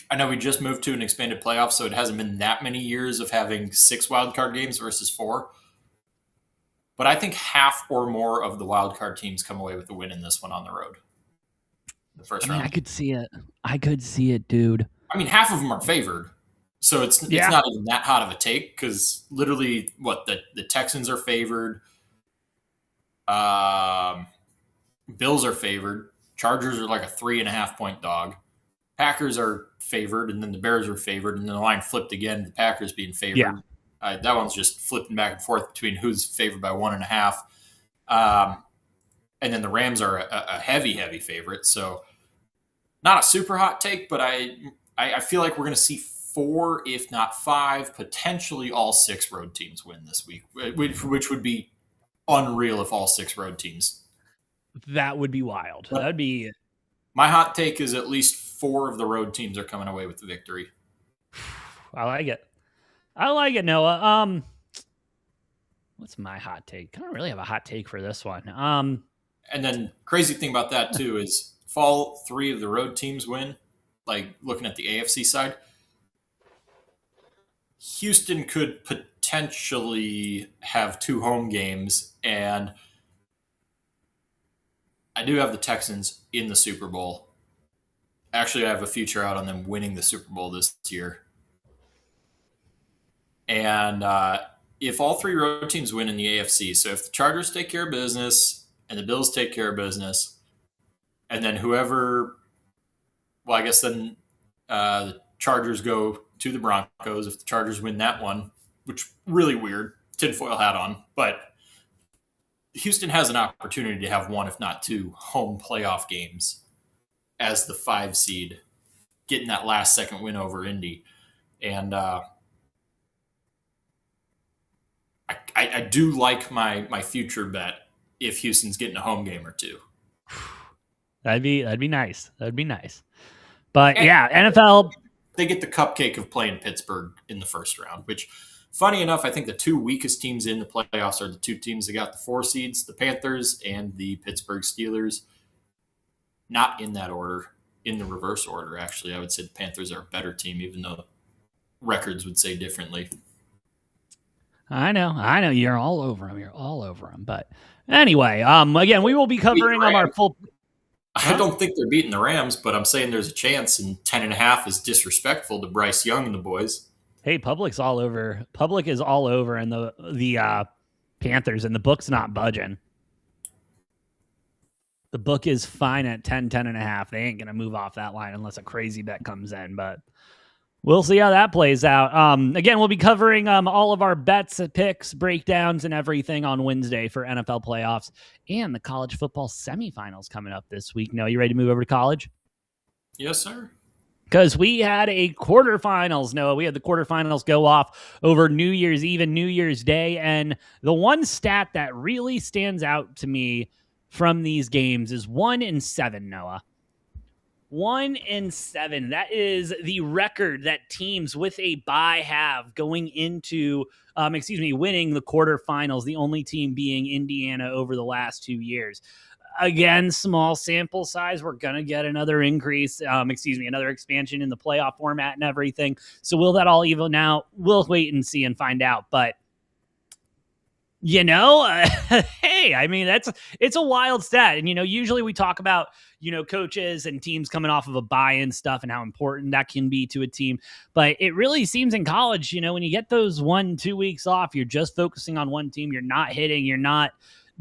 I know we just moved to an expanded playoff, so it hasn't been that many years of having 6 wildcard games versus 4. But I think half or more of the wildcard teams come away with the win in this one on the road. The first round. I could see it, dude. I mean, half of them are favored. So it's not even that hot of a take because literally the Texans are favored. Bills are favored. Chargers are like a 3.5 point dog. Packers are favored, and then the Bears are favored, and then the line flipped again. The Packers being favored. Yeah. That one's just flipping back and forth between who's favored by 1.5. And then the Rams are a heavy favorite. So not a super hot take, but I feel like we're going to see 4, if not 5, potentially all 6 road teams win this week, which would be unreal if all 6 road teams. That would be wild. That'd be. My hot take is at least 4 of the road teams are coming away with the victory. I like it, Noah. What's my hot take? I don't really have a hot take for this one. And then crazy thing about that too is if all 3 of the road teams win, like looking at the AFC side, Houston could potentially have 2 home games, and I do have the Texans in the Super Bowl. Actually, I have a future out on them winning the Super Bowl this year. And if all 3 road teams win in the AFC, so if the Chargers take care of business and the Bills take care of business, and then the Chargers go to the Broncos. If the Chargers win that one, which really weird, tinfoil hat on, but Houston has an opportunity to have 1, if not 2, home playoff games as the 5 seed, getting that last second win over Indy. And I do like my future bet if Houston's getting a home game or 2. That'd be nice. But NFL. They get the cupcake of playing Pittsburgh in the first round, which, funny enough, I think the 2 weakest teams in the playoffs are the 2 teams that got the 4 seeds, the Panthers and the Pittsburgh Steelers. Not in that order, in the reverse order, actually. I would say the Panthers are a better team, even though records would say differently. I know. You're all over him. But anyway, again, we will be covering our full. I don't think they're beating the Rams, but I'm saying there's a chance, and 10.5 is disrespectful to Bryce Young and the boys. Hey, Public's all over. Public is all over, and the Panthers, and the book's not budging. The book is fine at 10.5. They ain't gonna move off that line unless a crazy bet comes in, but we'll see how that plays out. Again, we'll be covering all of our bets, picks, breakdowns, and everything on Wednesday for NFL playoffs and the college football semifinals coming up this week. Noah, you ready to move over to college? Yes, sir. Because we had a quarterfinals, Noah. We had the quarterfinals go off over New Year's Eve and New Year's Day. And the one stat that really stands out to me from these games is 1-7, Noah. 1-7. That is the record that teams with a bye have going into, winning the quarterfinals, the only team being Indiana over the last 2 years. Again, small sample size. We're going to get another increase, another expansion in the playoff format and everything. So will that all even out? We'll wait and see and find out. But, hey, I mean, it's a wild stat. And, usually we talk about, coaches and teams coming off of a bye and stuff and how important that can be to a team. But it really seems in college, when you get those 1-2 weeks off, you're just focusing on one team. You're not hitting, you're not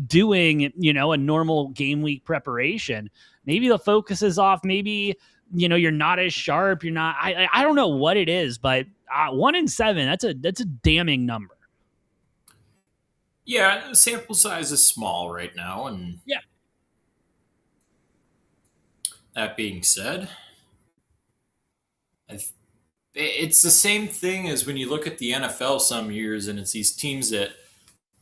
doing, a normal game week preparation. Maybe the focus is off. Maybe, you're not as sharp. You're not, I don't know what it is, but 1-7, that's a damning number. Yeah. Sample size is small right now. And yeah, that being said, it's the same thing as when you look at the NFL some years and it's these teams that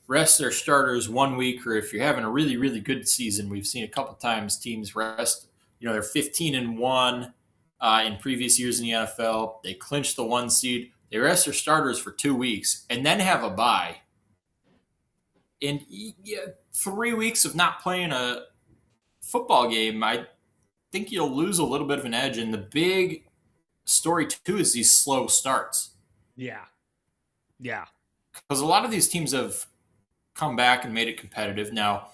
rest their starters 1 week, or if you're having a really, really good season, we've seen a couple times teams rest, they're 15-1 in previous years in the NFL. They clinch the 1 seed. They rest their starters for 2 weeks and then have a bye. And 3 weeks of not playing a football game, I think you'll lose a little bit of an edge. And the big story, too, is these slow starts. Yeah. Because a lot of these teams have come back and made it competitive. Now,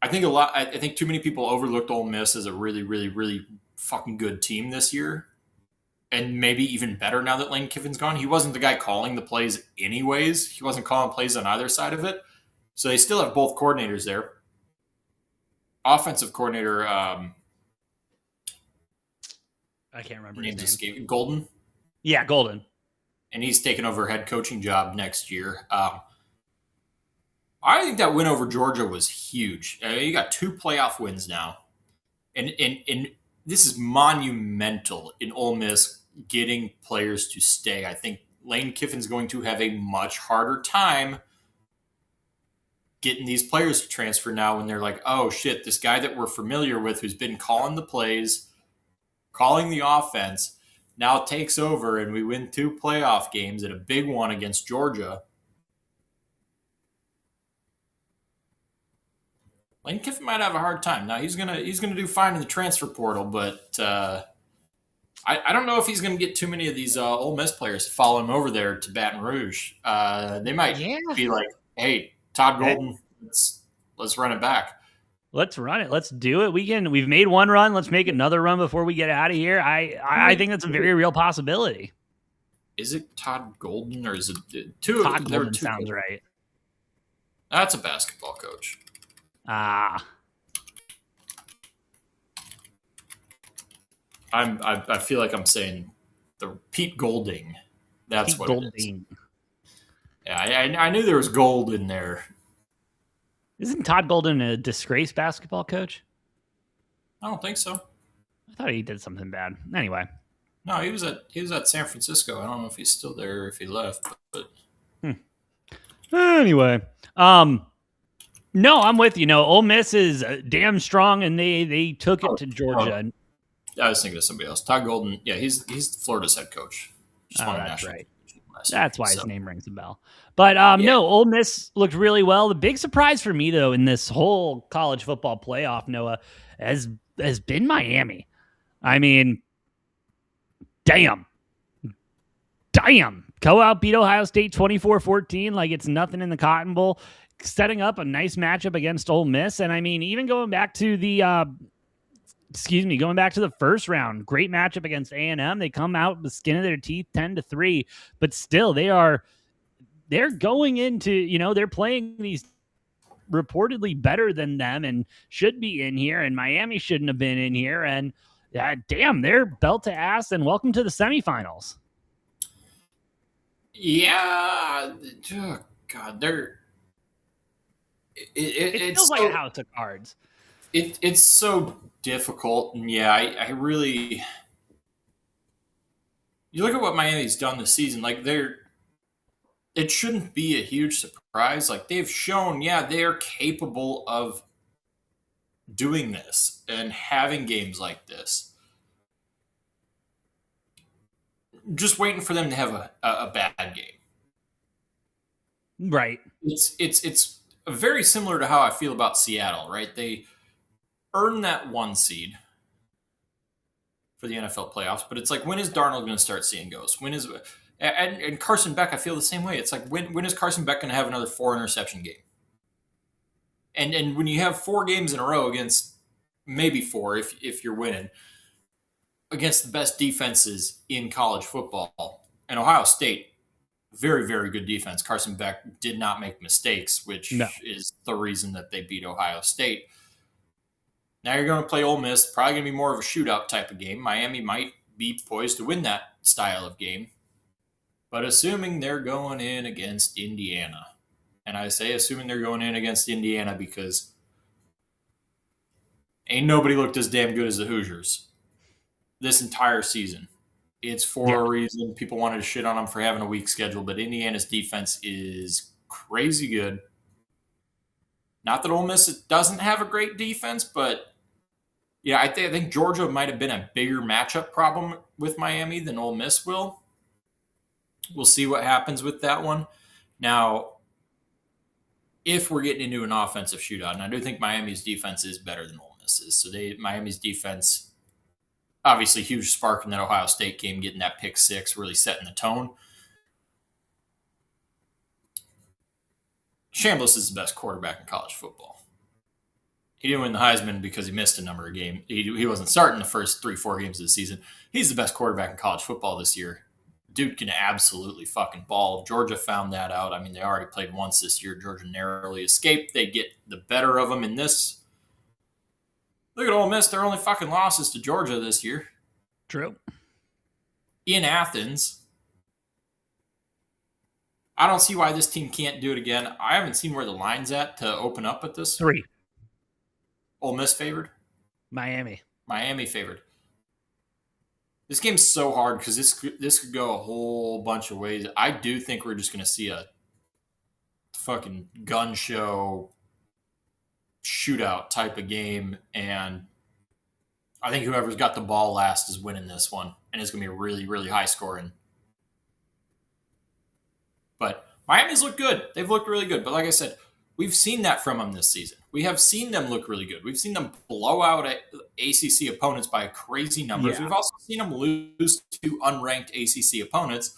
I think too many people overlooked Ole Miss as a really, really, really fucking good team this year. And maybe even better now that Lane Kiffin's gone. He wasn't the guy calling the plays anyways. He wasn't calling plays on either side of it. So they still have both coordinators there. Offensive coordinator, I can't remember his name. Golden? Yeah, Golden. And he's taking over head coaching job next year. I think that win over Georgia was huge. You got 2 playoff wins now. And this is monumental in Ole Miss getting players to stay. I think Lane Kiffin's going to have a much harder time getting these players to transfer now when they're like, oh, shit, this guy that we're familiar with who's been calling the plays, calling the offense, now takes over and we win 2 playoff games and a big one against Georgia. Lane Kiffin might have a hard time. Now he's gonna do fine in the transfer portal, but I don't know if he's gonna get too many of these Ole Miss players to follow him over there to Baton Rouge. They might be like, "Hey, Todd Golden, let's run it back. Let's run it. Let's do it. We've made 1 run. Let's make another run before we get out of here." I think that's a very real possibility. Is it Todd Golden or is it 2? Todd Golden sounds right. That's a basketball coach. I feel like I'm saying the Pete Golding. That's Pete what Golding. It is. Yeah, I knew there was gold in there. Isn't Todd Golden a disgraced basketball coach? I don't think so. I thought he did something bad. Anyway. No, he was at San Francisco. I don't know if he's still there or if he left, but Anyway. No, I'm with you. Ole Miss is damn strong, and they took it to Georgia. I was thinking of somebody else. Todd Golden, yeah, he's Florida's head coach. That's right. That's why his name rings a bell. But no, Ole Miss looked really well. The big surprise for me, though, in this whole college football playoff, Noah, has been Miami. I mean, damn. go out, beat Ohio State 24-14 like it's nothing in the Cotton Bowl, setting up a nice matchup against Ole Miss. And I mean, even going back to the going back to the first round, great matchup against A&M. They come out with the skin of their teeth 10-3, but still they're going into, they're playing these reportedly better than them and should be in here, and Miami shouldn't have been in here. And damn, they're belt to ass, and welcome to the semifinals. Yeah. Oh, God, it feels like a house of cards. It's so difficult. And yeah, I really, you look at what Miami's done this season, like it shouldn't be a huge surprise. Like they've shown, they're capable of doing this and having games like this. Just waiting for them to have a bad game. Right. It's very similar to how I feel about Seattle, right? They earned that 1 seed for the NFL playoffs, but it's like, when is Darnold going to start seeing ghosts? When is and Carson Beck? I feel the same way. It's like, when is Carson Beck going to have another 4 interception game? And when you have 4 games in a row against, maybe 4 if you're winning, against the best defenses in college football, and Ohio State, very, very good defense. Carson Beck did not make mistakes, which is the reason that they beat Ohio State. Now you're going to play Ole Miss, probably going to be more of a shootout type of game. Miami might be poised to win that style of game. But assuming they're going in against Indiana, and I say assuming they're going in against Indiana because ain't nobody looked as damn good as the Hoosiers this entire season. It's for a reason. People wanted to shit on them for having a weak schedule, but Indiana's defense is crazy good. Not that Ole Miss doesn't have a great defense, but yeah, I think Georgia might have been a bigger matchup problem with Miami than Ole Miss will. We'll see what happens with that one. Now, if we're getting into an offensive shootout, and I do think Miami's defense is better than Ole Miss's, so Miami's defense, obviously huge spark in that Ohio State game, getting that pick 6, really setting the tone. Chambliss is the best quarterback in college football. He didn't win the Heisman because he missed a number of games. He wasn't starting the first 3-4 games of the season. He's the best quarterback in college football this year. Dude can absolutely fucking ball. Georgia found that out. I mean, they already played once this year. Georgia narrowly escaped. They get the better of them in this. Look at Ole Miss. Their only fucking losses to Georgia this year. True. In Athens. I don't see why this team can't do it again. I haven't seen where the line's at to open up at this. 3. Ole Miss favored? Miami favored. This game's so hard because this could go a whole bunch of ways. I do think we're just going to see a fucking gun show shootout type of game, and I think whoever's got the ball last is winning this one, and it's going to be really, really high scoring. But Miami's looked good. They've looked really good. But like I said, we've seen that from them this season. We have seen them look really good. We've seen them blow out ACC opponents by crazy numbers. Yeah. We've also seen them lose to unranked ACC opponents,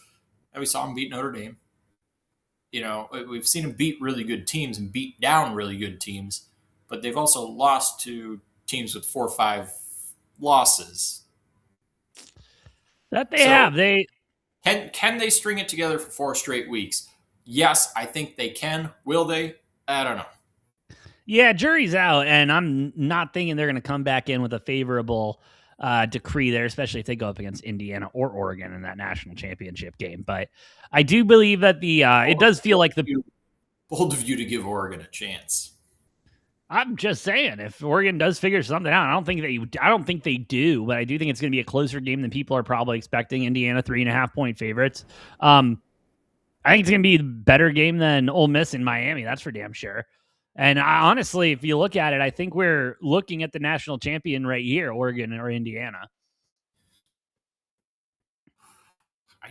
and we saw them beat Notre Dame. We've seen them beat really good teams and beat down really good teams, but they've also lost to teams with 4 or 5 losses. That they have. Can they string it together for 4 straight weeks? Yes, I think they can. Will they? I don't know. Yeah, jury's out, and I'm not thinking they're going to come back in with a favorable decree there, especially if they go up against Indiana or Oregon in that national championship game. But I do believe that it does feel like bold of you to give Oregon a chance. I'm just saying, if Oregon does figure something out, I don't think they do, but I do think it's going to be a closer game than people are probably expecting. Indiana 3.5-point favorites. I think it's going to be a better game than Ole Miss in Miami. That's for damn sure. And honestly, if you look at it, I think we're looking at the national champion right here, Oregon or Indiana.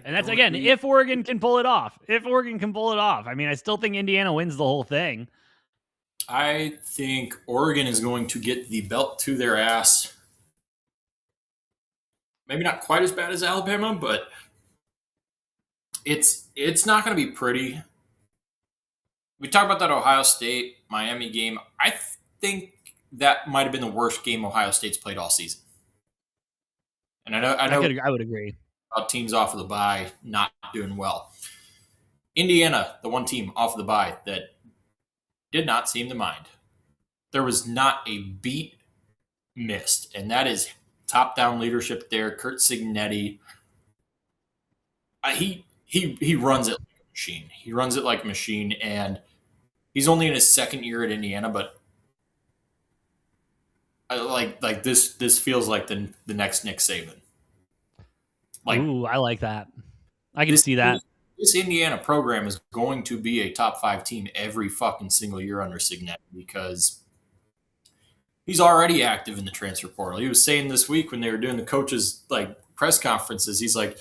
And that's, again, if Oregon can pull it off. I mean, I still think Indiana wins the whole thing. I think Oregon is going to get the belt to their ass. Maybe not quite as bad as Alabama, but It's not going to be pretty. We talk about that Ohio State Miami game. I think that might have been the worst game Ohio State's played all season. And I would agree. About teams off of the bye not doing well. Indiana, the one team off of the bye that did not seem to mind. There was not a beat missed, and that is top-down leadership there. Kurt Signetti, he runs it like a machine. He runs it like a machine, and he's only in his second year at Indiana, but like this feels like the next Nick Saban. Like, ooh, I like that. I can this, see that. This Indiana program is going to be a top 5 team every fucking single year under Signetti because he's already active in the transfer portal. He was saying this week when they were doing the coaches like press conferences, he's like,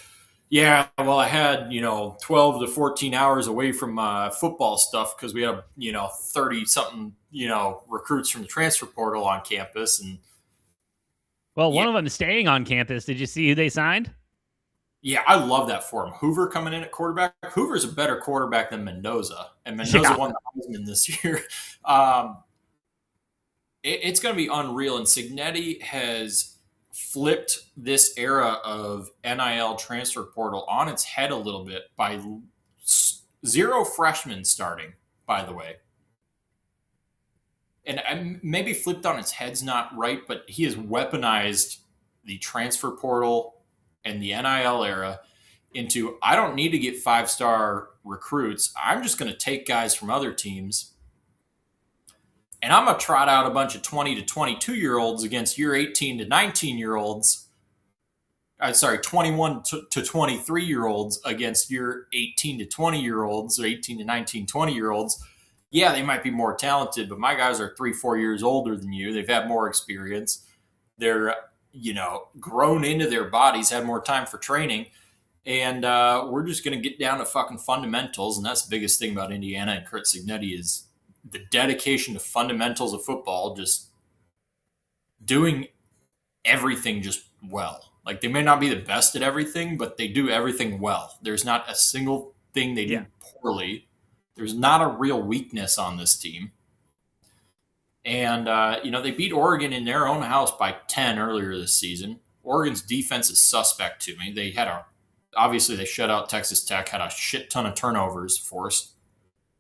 yeah, well, I had 12 to 14 hours away from football stuff because we had 30 something recruits from the transfer portal on campus, and one of them is staying on campus. Did you see who they signed? Yeah, I love that for him. Hoover coming in at quarterback. Hoover's a better quarterback than Mendoza, and Mendoza won the Heisman this year. It's going to be unreal, and Signetti has flipped this era of NIL transfer portal on its head a little bit by 0 freshmen starting, by the way. And maybe flipped on its head's not right, but he has weaponized the transfer portal and the NIL era into, I don't need to get 5-star recruits. I'm just going to take guys from other teams, and I'm going to trot out a bunch of 20 to 22-year-olds against your 18 to 19-year-olds. 21 to 23-year-olds against your 18 to 20-year-olds or 18 to 19, 20-year-olds. Yeah, they might be more talented, but my guys are 3-4 years older than you. They've had more experience. They're grown into their bodies, had more time for training. And we're just going to get down to fucking fundamentals. And that's the biggest thing about Indiana and Kurt Signetti is the dedication to fundamentals of football, just doing everything just well. Like, they may not be the best at everything, but they do everything well. There's not a single thing they do poorly. There's not a real weakness on this team. And, they beat Oregon in their own house by 10 earlier this season. Oregon's defense is suspect to me. Obviously they shut out Texas Tech, had a shit ton of turnovers forced.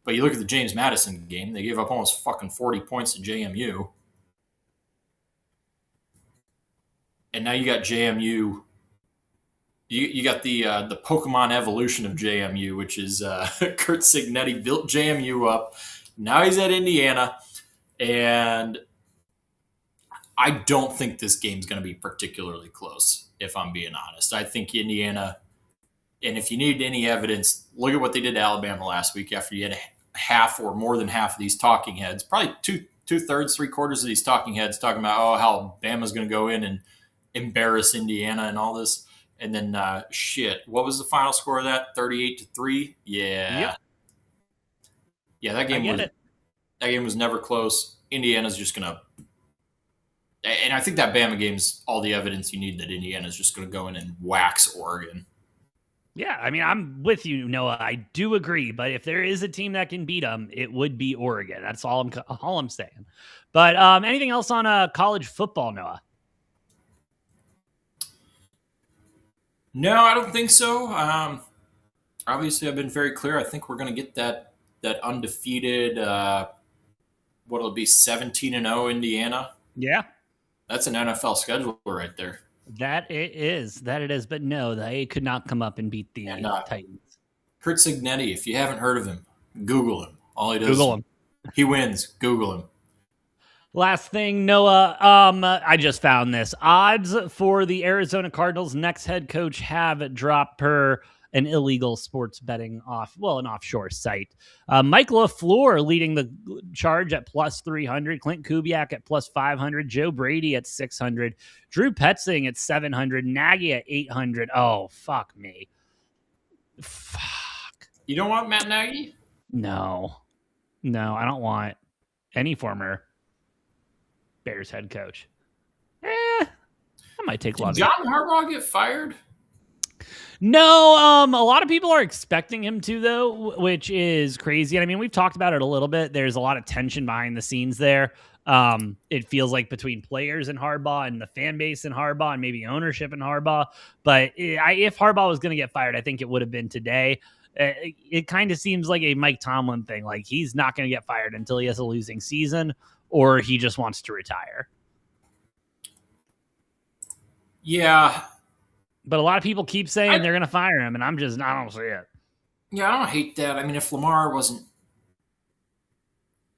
But you look at the James Madison game, they gave up almost fucking 40 points to JMU. And now you got JMU. You got the Pokemon evolution of JMU, which is Kurt Signetti built JMU up. Now he's at Indiana. And I don't think this game's going to be particularly close, if I'm being honest. I think Indiana, and if you need any evidence, look at what they did to Alabama last week after you had half or more than half of these talking heads, probably two-thirds, 3/4 of these talking heads talking about, how Bama's going to go in and embarrass Indiana and all this. And then, what was the final score of that? 38-3? Yeah. Yep. Yeah, that game was never close. Indiana's just going to – and I think that Bama game's all the evidence you need that Indiana's just going to go in and wax Oregon. Yeah, I mean, I'm with you, Noah. I do agree, but if there is a team that can beat them, it would be Oregon. That's all I'm saying. But anything else on college football, Noah? No, I don't think so. Obviously, I've been very clear. I think we're going to get that undefeated, what'll be 17-0 Indiana. Yeah. That's an NFL schedule right there. That it is. But no, they could not come up and beat the Titans. Kurt Signetti, if you haven't heard of him, Google him. All he does Google him. He wins. Google him. Last thing, Noah, I just found this. Odds for the Arizona Cardinals' next head coach have dropped per an illegal sports betting an offshore site. Mike LaFleur leading the charge at plus 300, Clint Kubiak at plus 500, Joe Brady at 600, Drew Petzing at 700, Nagy at 800. Oh, fuck me. Fuck. You don't want Matt Nagy? No, I don't want any former Bears head coach. I might take long. Did John Harbaugh get fired? No, a lot of people are expecting him to, though, which is crazy. And I mean, we've talked about it a little bit. There's a lot of tension behind the scenes there. It feels like between players and Harbaugh and the fan base and Harbaugh and maybe ownership and Harbaugh. But if Harbaugh was going to get fired, I think it would have been today. It kind of seems like a Mike Tomlin thing. Like he's not going to get fired until he has a losing season or he just wants to retire. Yeah. But a lot of people keep saying they're going to fire him, and I don't see it. Yeah, I don't hate that. I mean, if Lamar wasn't,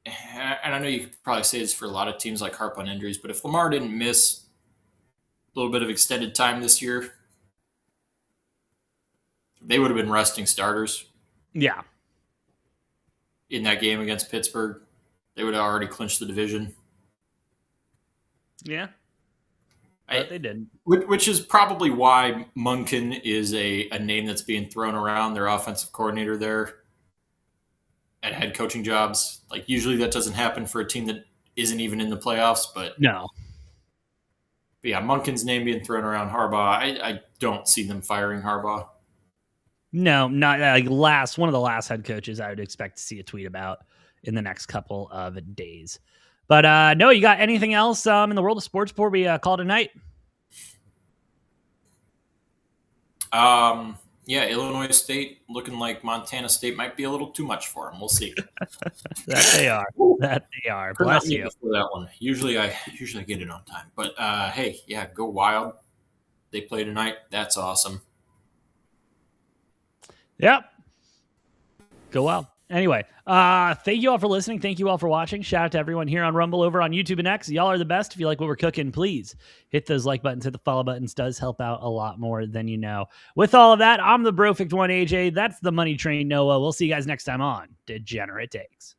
and I know you could probably say this for a lot of teams like harp on injuries, but if Lamar didn't miss a little bit of extended time this year, they would have been resting starters. Yeah. In that game against Pittsburgh, they would have already clinched the division. Yeah. But they didn't. Which is probably why Munkin is a name that's being thrown around, their offensive coordinator there at head coaching jobs. Like, usually that doesn't happen for a team that isn't even in the playoffs, but no. But yeah, Munkin's name being thrown around. Harbaugh, I don't see them firing Harbaugh. No, not like one of the last head coaches I would expect to see a tweet about in the next couple of days. But no, you got anything else in the world of sports before we call it a night? Yeah, Illinois State looking like Montana State might be a little too much for them. We'll see. That they are. That they are. Bless you. For that one. Usually I get it on time. But hey, yeah, go Wild. They play tonight. That's awesome. Yep. Go Wild. Anyway, thank you all for listening. Thank you all for watching. Shout out to everyone here on Rumble, over on YouTube and X. Y'all are the best. If you like what we're cooking, please hit those like buttons, hit the follow buttons. Does help out a lot more than you know. With all of that, I'm the Brofict one, AJ. That's the Money Train, Noah. We'll see you guys next time on Degenerate Takes.